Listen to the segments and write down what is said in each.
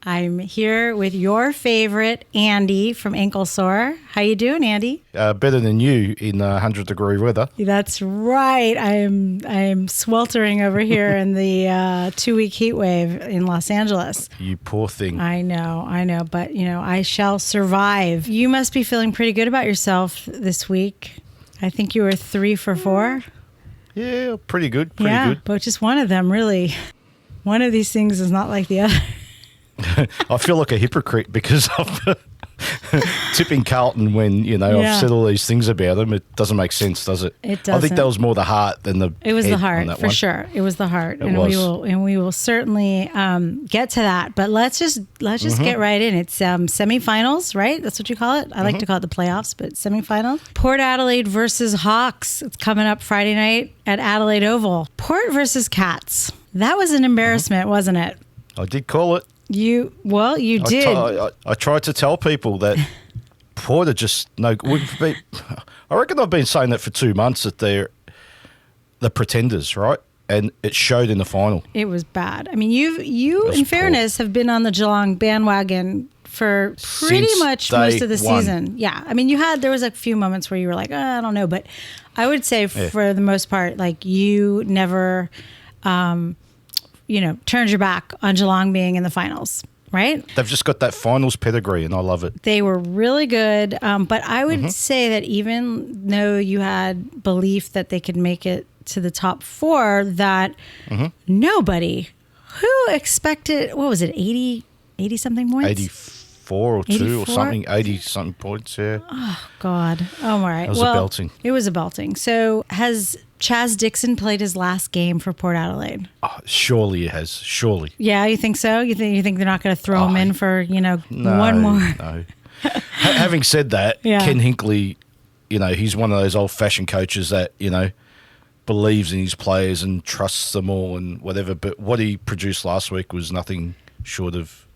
I'm here with your favorite, Andy from Ankle Sore. How you doing, Andy? Better than you in 100-degree weather. That's right. I'm sweltering over here in the 2-week heat wave in Los Angeles. You poor thing. I know. But, I shall survive. You must be feeling pretty good about yourself this week. I think you were 3 for 4. Yeah, pretty good. Pretty good. But just one of them, really. One of these things is not like the other. I feel like a hypocrite because I'm tipping Carlton when, I've said all these things about them. It doesn't make sense, does it? It doesn't. I think that was more the heart than the It was head the heart, on that for one. sure. It was the heart. It We will certainly get to that. But let's just get right in. It's semi-finals, right? That's what you call it? I like to call it the playoffs, but semi-finals. Port Adelaide versus Hawks. It's coming up Friday night at Adelaide Oval. Port versus Cats. That was an embarrassment, wasn't it? I did call it. You did. I tried to tell people that Port are just no. I reckon I've been saying that for 2 months that they're the pretenders, right? And it showed in the final. It was bad. I mean, you in fairness, have been on the Geelong bandwagon for pretty Since much most of the one. season. Yeah. I mean, there was a few moments where you were like, I don't know. But I would say for the most part, like you never, turned your back on Geelong being in the finals, right? They've just got that finals pedigree, and I love it. They were really good. But I would say that even though you had belief that they could make it to the top 4, that nobody who expected, what was it, 80 something points? 84 or 2 or 84? something, 80 something points, yeah. Oh, God. Oh, all right. That was a belting. It was a belting. So has Chaz Dixon played his last game for Port Adelaide? Oh, surely it has. Surely. Yeah, you think so? You think they're not going to throw him in for, one more? No. Having said that, Ken Hinkley, he's one of those old-fashioned coaches that, believes in his players and trusts them all and whatever. But what he produced last week was nothing short of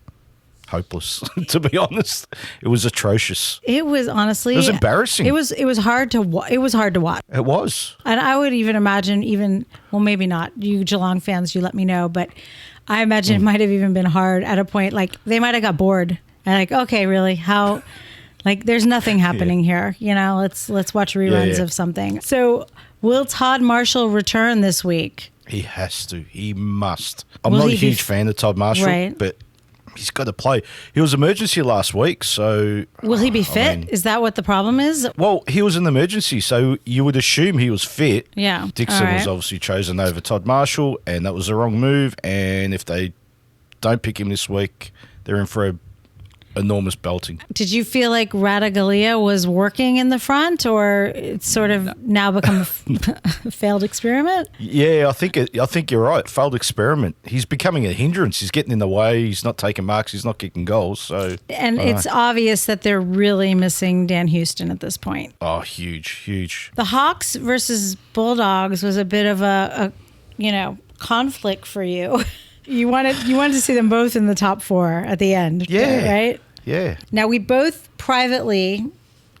hopeless, to be honest. It was atrocious. It was honestly. It was embarrassing. It was hard to watch. It was hard to watch. It was. And I would even imagine well, maybe not. You Geelong fans, you let me know. But I imagine it might have even been hard at a point. Like they might have got bored and like, okay, really, how? Like there's nothing happening here. Let's watch reruns of something. So will Todd Marshall return this week? He has to. He must. I'm not a huge fan of Todd Marshall, but he's got to play. He was emergency last week, so... Will he be fit? Is that what the problem is? Well, he was an emergency, so you would assume he was fit. Yeah. Dixon was obviously chosen over Todd Marshall, and that was the wrong move. And if they don't pick him this week, they're in for a enormous belting. Did you feel like Radaglia was working in the front, or it's sort of now become a failed experiment? Yeah, I think you're right. Failed experiment. He's becoming a hindrance. He's getting in the way. He's not taking marks. He's not kicking goals. So, and it's obvious that they're really missing Dan Houston at this point. Oh, huge. The Hawks versus Bulldogs was a bit of a conflict for you. You wanted to see them both in the top 4 at the end, right? Yeah. Now, we both privately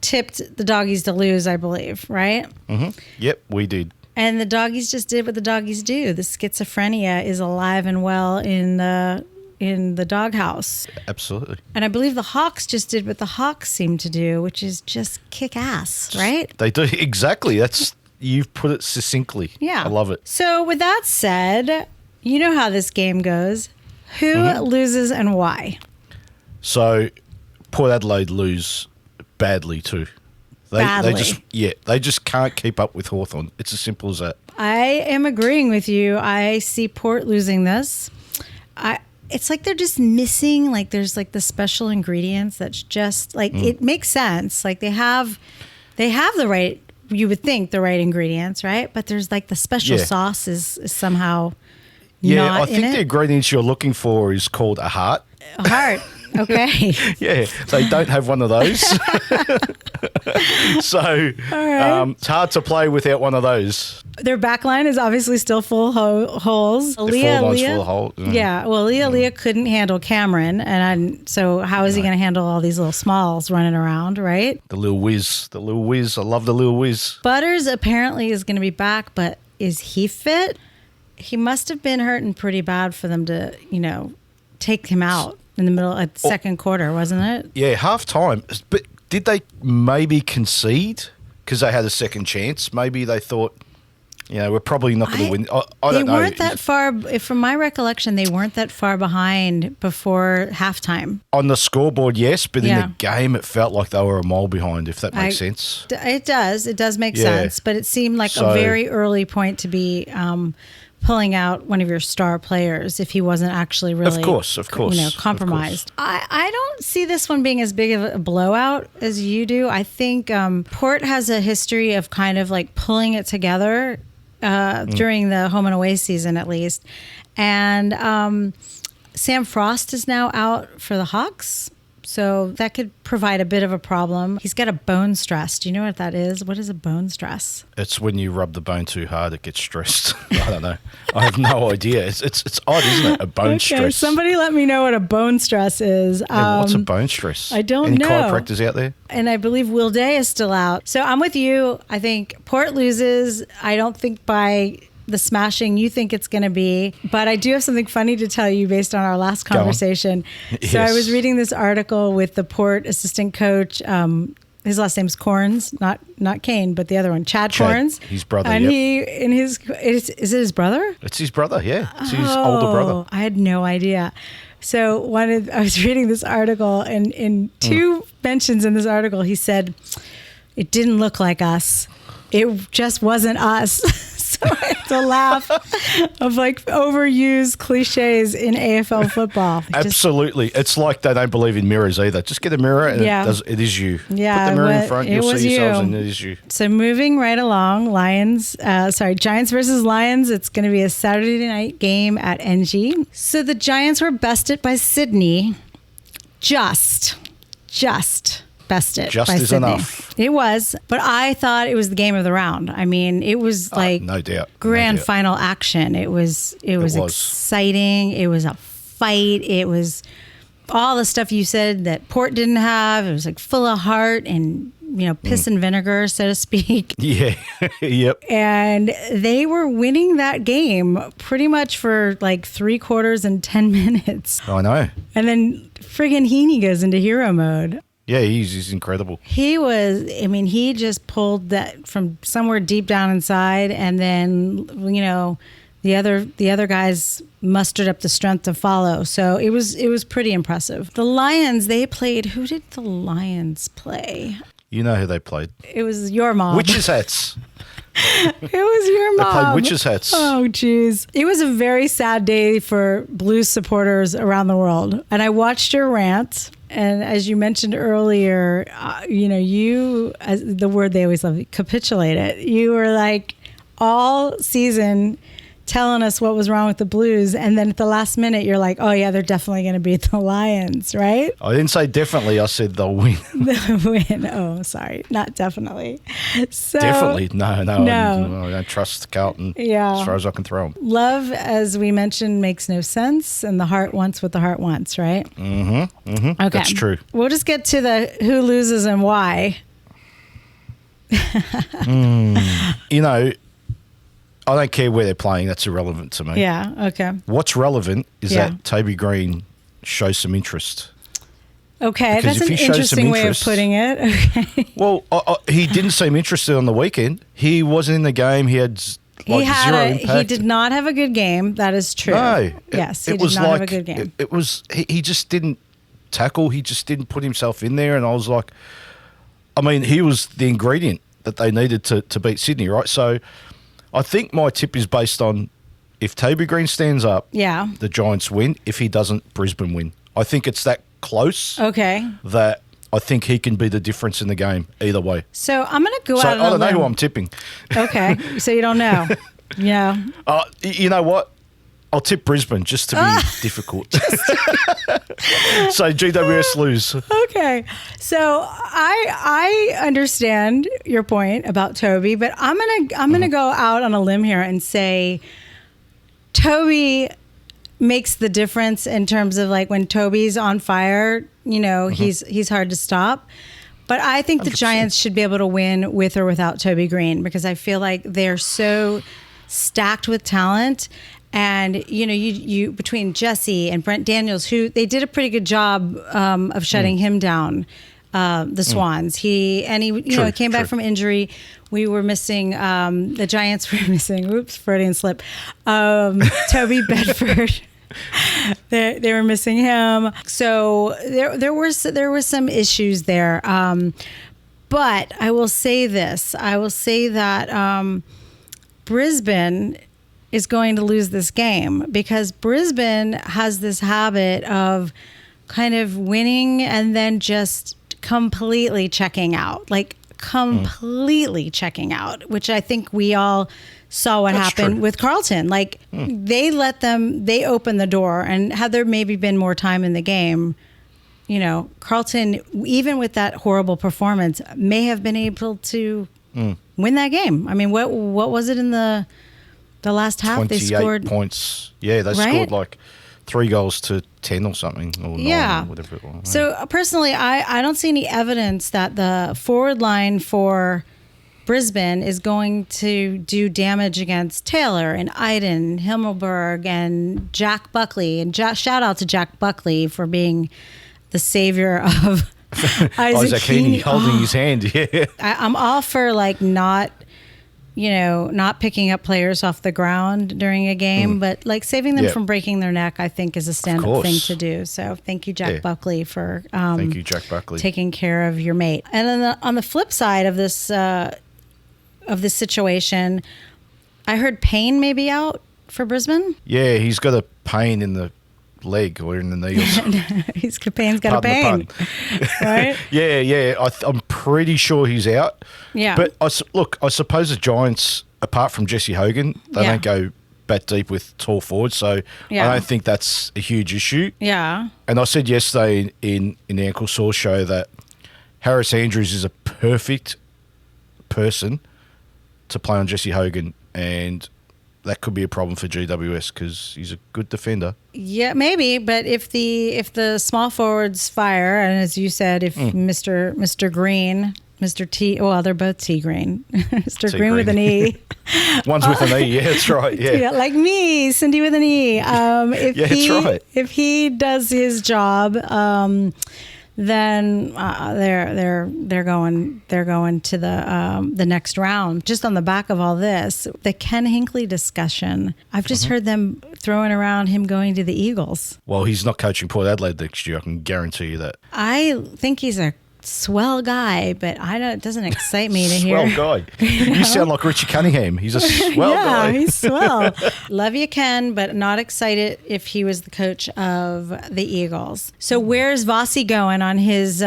tipped the Doggies to lose, I believe, right? Mm-hmm. Yep, we did. And the Doggies just did what the Doggies do. The schizophrenia is alive and well in the doghouse. Absolutely. And I believe the Hawks just did what the Hawks seem to do, which is just kick ass, right? They do, exactly. You've put it succinctly. Yeah. I love it. So with that said... You know how this game goes. Who loses and why? So, Port Adelaide lose badly too. They just can't keep up with Hawthorn. It's as simple as that. I am agreeing with you. I see Port losing this. It's like they're just missing, like there's like the special ingredients that's just like it makes sense. Like they have the right, you would think the right ingredients, right? But there's like the special sauce is somehow. Yeah, I think the ingredients you're looking for is called a heart. A heart. Okay. Yeah, they don't have one of those. So it's hard to play without one of those. Their back line is obviously still full holes. Leah, full of holes. Yeah, well, Leah couldn't handle Cameron, and so how is he going to handle all these little smalls running around, right? The little whiz. I love the little whiz. Butters apparently is going to be back, but is he fit? He must have been hurting pretty bad for them to, take him out. in the middle at the second quarter, wasn't it? Yeah, half time. But did they maybe concede because they had a second chance? Maybe they thought, we're probably not going to win. I don't know. They weren't that far, from my recollection, they weren't that far behind before halftime. On the scoreboard, yes, but in the game, it felt like they were a mile behind, if that makes sense. It does. It does make sense, but it seemed like a very early point to be pulling out one of your star players if he wasn't actually really, of course, compromised. I don't see this one being as big of a blowout as you do. I think Port has a history of kind of like pulling it together during the home and away season, at least. And Sam Frost is now out for the Hawks. So that could provide a bit of a problem. He's got a bone stress. Do you know what that is? What is a bone stress? It's when you rub the bone too hard, it gets stressed. I don't know. I have no idea. It's odd, isn't it? A bone stress. Somebody let me know what a bone stress is. What's a bone stress? I don't Any know. chiropractors out there? And I believe Will Day is still out. So I'm with you. I think Port loses. I don't think by the smashing you think it's going to be. But I do have something funny to tell you based on our last conversation. So I was reading this article with the Port assistant coach. His last name's Corns, not Kane, but the other one, Chad Corns. His brother, and is it his brother? It's his brother, yeah. It's his older brother. I had no idea. So I was reading this article, and in two mentions in this article, he said, it didn't look like us. It just wasn't us. So I had to laugh of like overused cliches in AFL football. Absolutely. It's like they don't believe in mirrors either. Just get a mirror and it is you. Yeah, put the mirror in front, you'll see yourselves and it is you. So moving right along, Giants versus Lions. It's going to be a Saturday night game at NG. So the Giants were bested by Sydney. Just bested just by is Sydney. Enough. It was, but I thought it was the game of the round. I mean, it was like no doubt. Grand final action. It was exciting. It was a fight. It was all the stuff you said that Port didn't have. It was like full of heart and piss and vinegar, so to speak. Yeah. Yep. And they were winning that game pretty much for like 3/4 and 10 minutes. I know. And then friggin' Heaney goes into hero mode. Yeah, he's incredible. He just pulled that from somewhere deep down inside, and then, the other guys mustered up the strength to follow. So it was pretty impressive. The Lions, they played, who did the Lions play? You know who they played. It was your mom. Witches' hats. It was your mom. They played witches' hats. Oh, geez. It was a very sad day for Blues supporters around the world. And I watched your rant. And as you mentioned earlier, you, as the word they always love, capitulated. You were like all season telling us what was wrong with the Blues. And then at the last minute, you're like, oh, yeah, they're definitely going to beat the Lions, right? I didn't say definitely. I said they'll win. They'll win. Oh, sorry. Not definitely. So, definitely. No. I don't trust Carlton as far as I can throw them. Love, as we mentioned, makes no sense. And the heart wants what the heart wants, right? Mm-hmm. Mm-hmm. Okay. That's true. We'll just get to the who loses and why. I don't care where they're playing. That's irrelevant to me. Yeah, okay. What's relevant is that Toby Green shows some interest. Okay, because that's an interesting way of putting it. Okay. Well, he didn't seem interested on the weekend. He wasn't in the game. He had zero impact. He did not have a good game. That is true. No. Yes, he did not have a good game. He just didn't tackle. He just didn't put himself in there. And I was like, he was the ingredient that they needed to beat Sydney, right? So I think my tip is based on if Toby Green stands up, the Giants win. If he doesn't, Brisbane win. I think it's that close. Okay. That I think he can be the difference in the game either way. So I'm going to go out on a limb. I don't know who I'm tipping. Okay. So you don't know. Yeah. You know what? I'll tip Brisbane just to be difficult. So GWS lose. Okay. So I understand your point about Toby, but I'm gonna go out on a limb here and say Toby makes the difference in terms of like when Toby's on fire, he's hard to stop. But I think 100%. The Giants should be able to win with or without Toby Green because I feel like they're so stacked with talent. And, you between Jesse and Brent Daniels, who they did a pretty good job of shutting him down, the Swans. He came back from injury. We were missing, the Giants were missing, Freudian slip, Toby Bedford. They were missing him. So there was some issues there. But I will say this. I will say that Brisbane is going to lose this game because Brisbane has this habit of kind of winning and then just completely checking out, checking out, which I think we all saw what happened with Carlton. They opened the door, and had there maybe been more time in the game, Carlton, even with that horrible performance, may have been able to win that game. I mean, what was it in the last half? They scored points. Yeah, they scored 3 goals to 10 or something, or 9 or whatever it was. So personally, I don't see any evidence that the forward line for Brisbane is going to do damage against Taylor and Iden, Himmelberg, and Jack Buckley. And shout out to Jack Buckley for being the savior of Isaac Heaney holding his hand. Yeah, I'm all for not picking up players off the ground during a game, but saving them from breaking their neck, I think is a stand-up thing to do. So thank you, Jack Buckley, for thank you, Jack Buckley, taking care of your mate. And then on the flip side of this situation, I heard Payne may be out for Brisbane. Yeah, he's got a pain in the leg or in the knees. Payne's got a pain, right? Yeah. I'm pretty sure he's out. Yeah. But I suppose the Giants, apart from Jesse Hogan, they don't go bat deep with tall forwards, so I don't think that's a huge issue. Yeah. And I said yesterday in the Ankle Sore show that Harris Andrews is a perfect person to play on Jesse Hogan, and that could be a problem for GWS because he's a good defender. Yeah, maybe. But if the small forwards fire, and as you said, if Mr. Green, Mr. T, well, they're both T Green, Mr. Green with an E. One's with an E. Yeah, that's right. Yeah, like me, Cindye with an E. That's right. If he does his job, then they're going to the next round. Just on the back of all this, the Ken Hinckley discussion, I've just heard them throwing around him going to the Eagles. Well, he's not coaching Port Adelaide next year, I can guarantee you that. I think he's a swell guy, but it doesn't excite me to hear. Swell guy. You sound like Richie Cunningham. He's a swell guy. Yeah, he's swell. Love you, Ken, but not excited if he was the coach of the Eagles. So where's Vossi going on his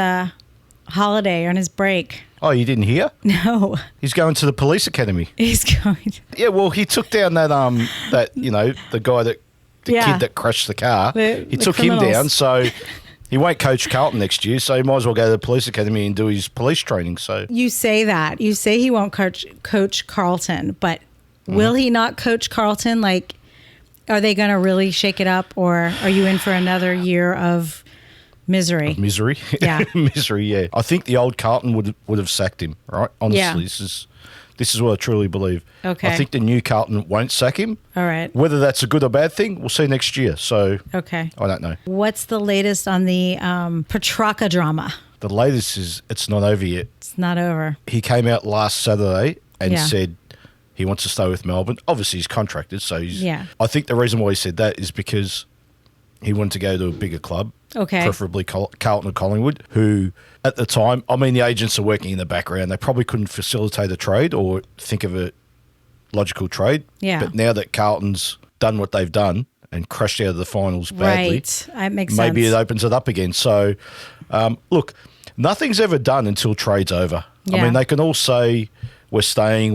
holiday, on his break? Oh, you didn't hear? No. He's going to the police academy. He's going. Yeah, well, he took down the guy the kid that crashed the car. He took him down, so he won't coach Carlton next year, so he might as well go to the police academy and do his police training. So you say that. You say he won't coach Carlton, but will he not coach Carlton? Are they going to really shake it up, or are you in for another year of misery? Misery? Yeah. Misery, yeah. I think the old Carlton would have sacked him, right? Honestly, this is what I truly believe. Okay. I think the new Carlton won't sack him. All right. Whether that's a good or bad thing, we'll see next year. So okay. I don't know. What's the latest on the Petrarca drama? The latest is it's not over yet. It's not over. He came out last Saturday and said he wants to stay with Melbourne. Obviously, he's contracted, so he's... Yeah. I think the reason why he said that is because he wanted to go to a bigger club. Okay. Preferably Carlton or Collingwood, who at the time, I mean, the agents are working in the background. They probably couldn't facilitate a trade or think of a logical trade. Yeah. But now that Carlton's done what they've done and crashed out of the finals badly, right. That makes sense. Maybe it opens it up again. So, look, nothing's ever done until trade's over. Yeah. I mean, they can all say, we're staying,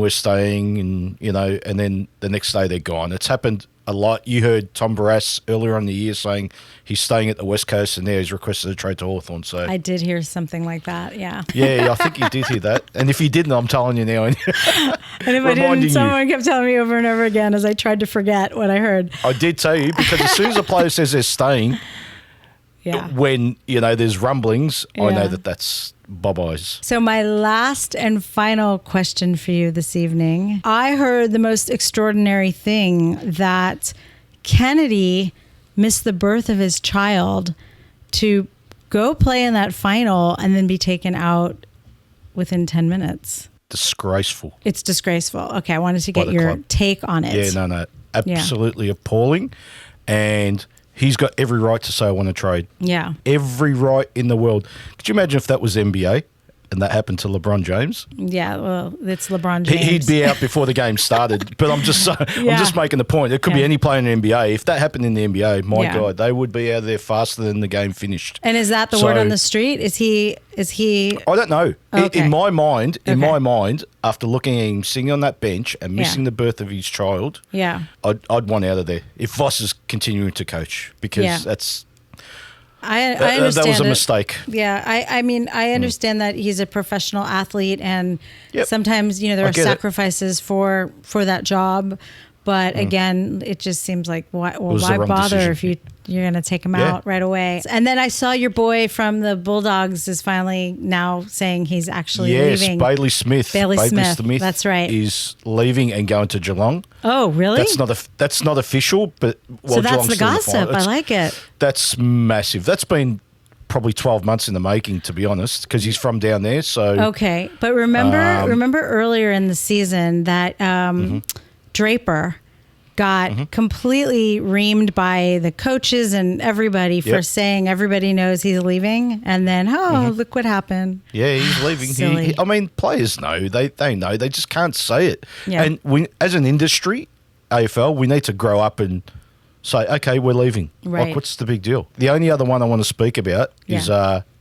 and, and then the next day they're gone. It's happened a lot. You heard Tom Barrass earlier on in the year saying he's staying at the West Coast and now he's requested a trade to Hawthorn. So I did hear something like that, yeah. Yeah, I think you did hear that. And if you didn't, I'm telling you now. And if I didn't, someone kept telling me over and over again as I tried to forget what I heard. I did tell you, because as soon as a player says they're staying, when, there's rumblings, I know that's Bob-eyes. So my last and final question for you this evening. I heard the most extraordinary thing, that Kennedy missed the birth of his child to go play in that final and then be taken out within 10 minutes. Disgraceful. It's disgraceful. Okay, I wanted to get your take on it. Yeah, no. Absolutely appalling. And he's got every right to say, I want to trade. Yeah. Every right in the world. Could you imagine if that was NBA and that happened to LeBron James? Yeah, well, it's LeBron James. He'd be out before the game started. But I'm just making the point. It could be any player in the NBA. If that happened in the NBA, my God, they would be out of there faster than the game finished. And is that the word on the street? Is he? I don't know. Okay. In my mind, after looking at him sitting on that bench and missing the birth of his child, I'd want out of there if Voss is continuing to coach, because that's. I understand that was a mistake. Yeah, I mean, I understand that he's a professional athlete, and sometimes there are sacrifices for that job. But again, it just seems like why bother if you're going to take him out right away? And then I saw your boy from the Bulldogs is finally now saying he's actually leaving. Yes, Bailey Smith. Bailey Smith. That's right. Is leaving and going to Geelong. Oh, really? That's not official, but so that's Geelong's the gossip. I like it. That's massive. That's been probably 12 months in the making, to be honest, because he's from down there. So okay, but remember earlier in the season that Draper got completely reamed by the coaches and everybody for saying everybody knows he's leaving, and then look what happened. Yeah, he's leaving. I mean, players know. They know. They just can't say it. Yeah. And we, as an industry, AFL, we need to grow up and say, okay, we're leaving. Right. Like, what's the big deal? The only other one I want to speak about is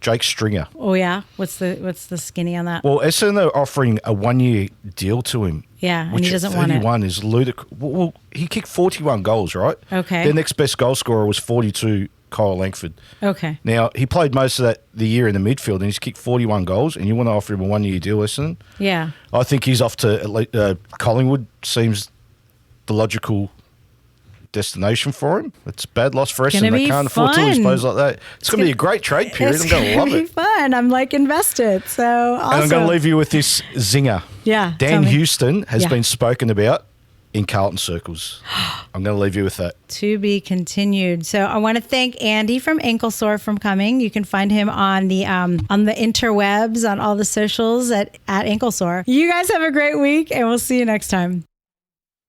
Jake Stringer. Oh yeah, what's the skinny on that? Well, Essendon are offering a 1-year deal to him. Yeah, and he doesn't want it. 31 is ludicrous. Well, he kicked 41 goals, right? Okay. Their next best goal scorer was 42, Kyle Langford. Okay. Now, he played most of the year in the midfield, and he's kicked 41 goals, and you want to offer him a 1-year deal, Essendon? Yeah. I think he's off to Collingwood. Seems the logical destination for him. It's a bad loss for Essendon. They can't afford to lose players like that. It's going to be a great trade period. I'm going to love it. It's going to be fun. I'm invested. So awesome. And I'm going to leave you with this zinger. Yeah. Dan Houston has been spoken about in Carlton circles. I'm going to leave you with that. To be continued. So I want to thank Andy from Ankle Sore for coming. You can find him on the interwebs, on all the socials at Ankle Sore. You guys have a great week, and we'll see you next time.